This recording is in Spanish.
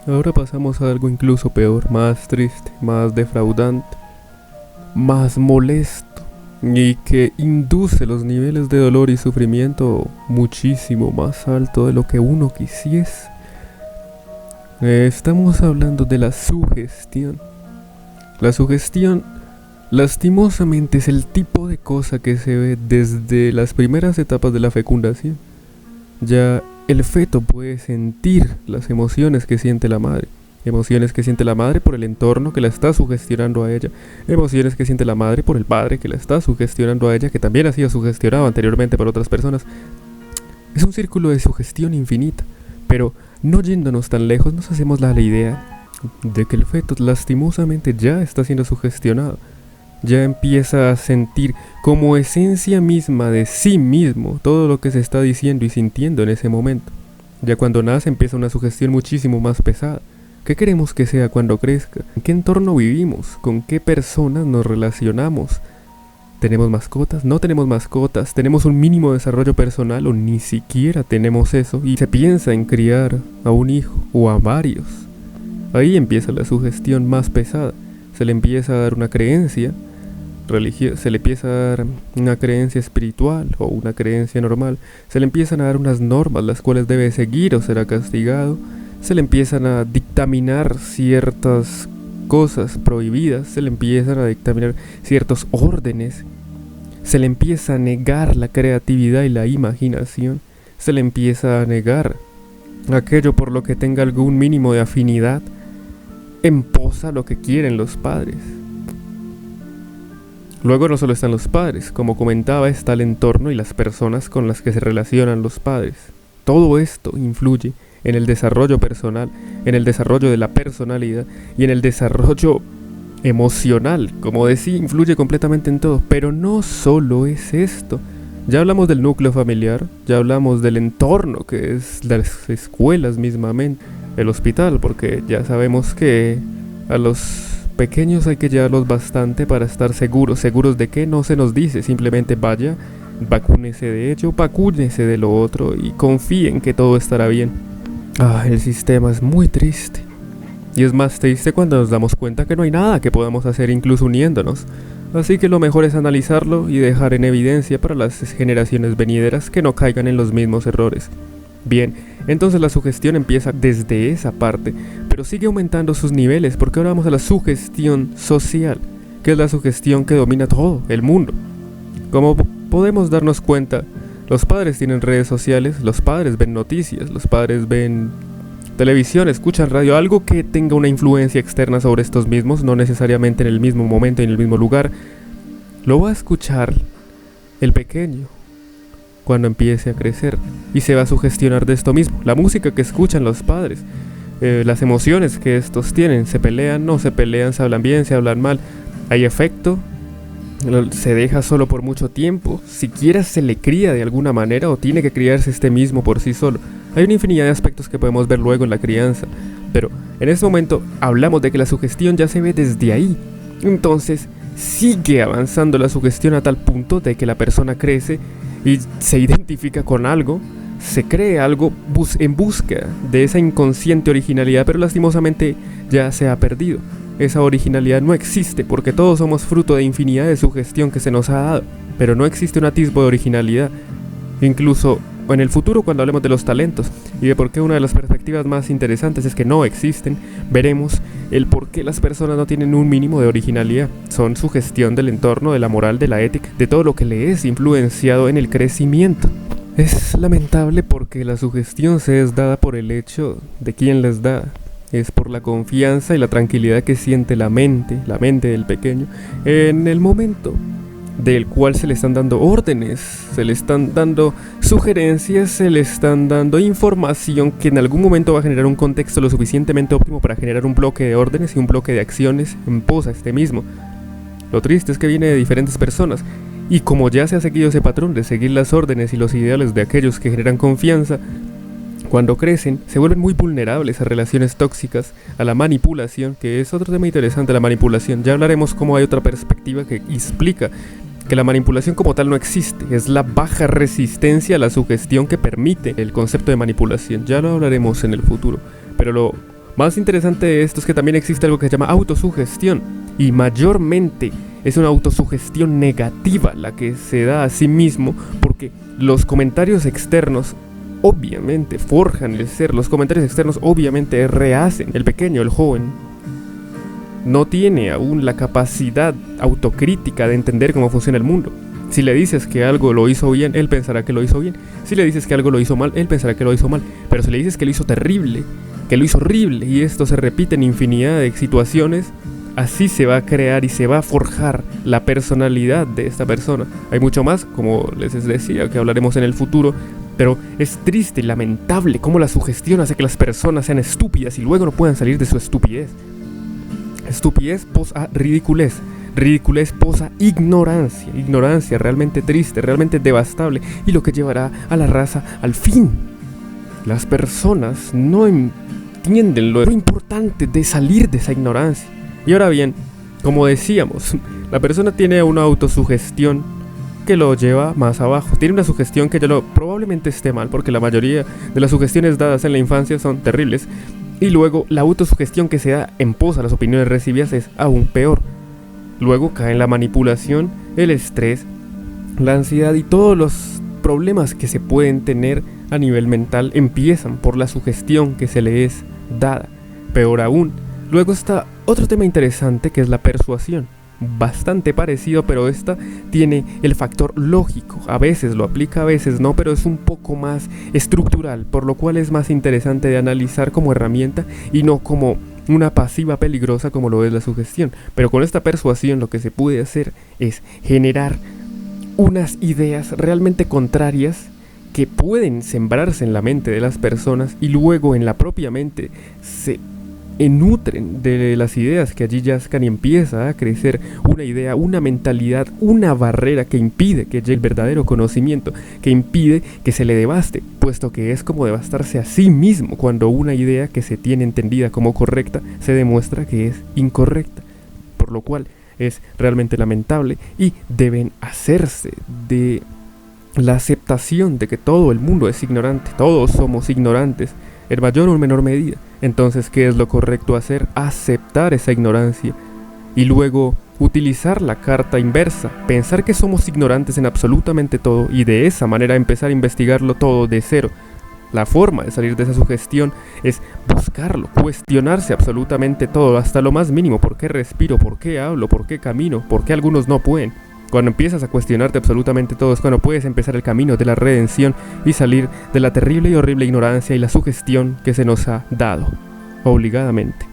Ahora pasamos a algo incluso peor, más triste, más defraudante, más molesto y que induce los niveles de dolor y sufrimiento muchísimo más alto de lo que uno quisiese. Estamos hablando de la sugestión. La sugestión, lastimosamente, es el tipo de cosa que se ve desde las primeras etapas de la fecundación. Ya el feto puede sentir las emociones que siente la madre. Emociones que siente la madre por el entorno que la está sugestionando a ella. Emociones que siente la madre por el padre que la está sugestionando a ella, que también ha sido sugestionado anteriormente por otras personas. Es un círculo de sugestión infinita. Pero no yéndonos tan lejos, nos hacemos la idea de que el feto lastimosamente ya está siendo sugestionado. Ya empieza a sentir como esencia misma de sí mismo todo lo que se está diciendo y sintiendo en ese momento. Ya cuando nace empieza una sugestión muchísimo más pesada. ¿Qué queremos que sea cuando crezca? ¿En qué entorno vivimos? ¿Con qué personas nos relacionamos? ¿Tenemos mascotas? ¿No tenemos mascotas? ¿Tenemos un mínimo desarrollo personal o ni siquiera tenemos eso? Y se piensa en criar a un hijo o a varios. Ahí empieza la sugestión más pesada. Se le empieza a dar una creencia religiosa, se le empieza a dar una creencia espiritual o una creencia normal. Se le empiezan a dar unas normas las cuales debe seguir o será castigado. Se le empiezan a dictaminar ciertas cosas prohibidas, se le empiezan a dictaminar ciertos órdenes, se le empieza a negar la creatividad y la imaginación, se le empieza a negar aquello por lo que tenga algún mínimo de afinidad en pos a lo que quieren los padres. Luego no solo están los padres, como comentaba, está el entorno y las personas con las que se relacionan los padres. Todo esto influye en el desarrollo personal, en el desarrollo de la personalidad y en el desarrollo emocional. Como decía, influye completamente en todo. Pero no solo es esto. Ya hablamos del núcleo familiar, ya hablamos del entorno, que es las escuelas mismamente, el hospital, porque ya sabemos que a los pequeños hay que llevarlos bastante para estar seguros. ¿Seguros de qué? No se nos dice, simplemente vaya, vacúnese de ello, vacúnese de lo otro y confíen que todo estará bien. El sistema es muy triste. Y es más triste cuando nos damos cuenta que no hay nada que podamos hacer incluso uniéndonos. Así que lo mejor es analizarlo y dejar en evidencia para las generaciones venideras que no caigan en los mismos errores. Bien, entonces la sugestión empieza desde esa parte, pero sigue aumentando sus niveles porque ahora vamos a la sugestión social, que es la sugestión que domina todo el mundo. Como podemos darnos cuenta, los padres tienen redes sociales, los padres ven noticias, los padres ven televisión, escuchan radio, algo que tenga una influencia externa sobre estos mismos, no necesariamente en el mismo momento y en el mismo lugar. Lo va a escuchar el pequeño cuando empiece a crecer y se va a sugestionar de esto mismo. La música que escuchan los padres, las emociones que estos tienen, se pelean, no se pelean, se hablan bien, se hablan mal, hay efecto. Se deja solo por mucho tiempo, siquiera se le cría de alguna manera o tiene que criarse este mismo por sí solo. Hay una infinidad de aspectos que podemos ver luego en la crianza, pero en este momento hablamos de que la sugestión ya se ve desde ahí. Entonces sigue avanzando la sugestión a tal punto de que la persona crece y se identifica con algo, se cree algo en busca de esa inconsciente originalidad, pero lastimosamente ya se ha perdido. Esa originalidad no existe porque todos somos fruto de infinidad de sugestión que se nos ha dado, pero no existe un atisbo de originalidad. Incluso en el futuro, cuando hablemos de los talentos y de por qué una de las perspectivas más interesantes es que no existen, veremos el por qué las personas no tienen un mínimo de originalidad. Son sugestión del entorno, de la moral, de la ética, de todo lo que le es influenciado en el crecimiento. Es lamentable porque la sugestión se es dada por el hecho de quien les da. Es por la confianza y la tranquilidad que siente la mente del pequeño, en el momento del cual se le están dando órdenes, se le están dando sugerencias, se le están dando información que en algún momento va a generar un contexto lo suficientemente óptimo para generar un bloque de órdenes y un bloque de acciones en pos a este mismo. Lo triste es que viene de diferentes personas, y como ya se ha seguido ese patrón de seguir las órdenes y los ideales de aquellos que generan confianza, cuando crecen, se vuelven muy vulnerables a relaciones tóxicas, a la manipulación, que es otro tema interesante, la manipulación. Ya hablaremos cómo hay otra perspectiva que explica que la manipulación como tal no existe, es la baja resistencia a la sugestión que permite el concepto de manipulación. Ya lo hablaremos en el futuro, pero lo más interesante de esto es que también existe algo que se llama autosugestión, y mayormente es una autosugestión negativa la que se da a sí mismo, porque los comentarios externos obviamente forjan el ser, los comentarios externos obviamente rehacen. El pequeño, el joven, no tiene aún la capacidad autocrítica de entender cómo funciona el mundo. Si le dices que algo lo hizo bien, él pensará que lo hizo bien. Si le dices que algo lo hizo mal, él pensará que lo hizo mal. Pero si le dices que lo hizo terrible, que lo hizo horrible, y esto se repite en infinidad de situaciones, así se va a crear y se va a forjar la personalidad de esta persona. Hay mucho más, como les decía, que hablaremos en el futuro, pero es triste y lamentable cómo la sugestión hace que las personas sean estúpidas y luego no puedan salir de su estupidez. Estupidez posa ridiculez, ridiculez posa ignorancia, ignorancia realmente triste, realmente devastable, y lo que llevará a la raza al fin. Las personas no entienden lo importante de salir de esa ignorancia. Y ahora bien, como decíamos, la persona tiene una autosugestión que lo lleva más abajo. Tiene una sugestión que probablemente esté mal, porque la mayoría de las sugestiones dadas en la infancia son terribles. Y luego la autosugestión que se da en pos a las opiniones recibidas es aún peor. Luego cae en la manipulación, el estrés, la ansiedad y todos los problemas que se pueden tener a nivel mental empiezan por la sugestión que se le es dada. Peor aún, luego está otro tema interesante que es la persuasión. Bastante parecido, pero esta tiene el factor lógico. A veces lo aplica, a veces no, pero es un poco más estructural, por lo cual es más interesante de analizar como herramienta y no como una pasiva peligrosa como lo es la sugestión. Pero con esta persuasión lo que se puede hacer es generar unas ideas realmente contrarias que pueden sembrarse en la mente de las personas y luego en la propia mente se nutren de las ideas que allí yazcan y empieza a crecer una idea, una mentalidad, una barrera que impide que llegue el verdadero conocimiento, que impide que se le devaste, puesto que es como devastarse a sí mismo cuando una idea que se tiene entendida como correcta se demuestra que es incorrecta, por lo cual es realmente lamentable y deben hacerse de la aceptación de que todo el mundo es ignorante, todos somos ignorantes, en mayor o menor medida. Entonces, ¿qué es lo correcto hacer? Aceptar esa ignorancia y luego utilizar la carta inversa, pensar que somos ignorantes en absolutamente todo y de esa manera empezar a investigarlo todo de cero. La forma de salir de esa sugestión es buscarlo, cuestionarse absolutamente todo, hasta lo más mínimo. ¿Por qué respiro? ¿Por qué hablo? ¿Por qué camino? ¿Por qué algunos no pueden? Cuando empiezas a cuestionarte absolutamente todo es cuando puedes empezar el camino de la redención y salir de la terrible y horrible ignorancia y la sugestión que se nos ha dado, obligadamente.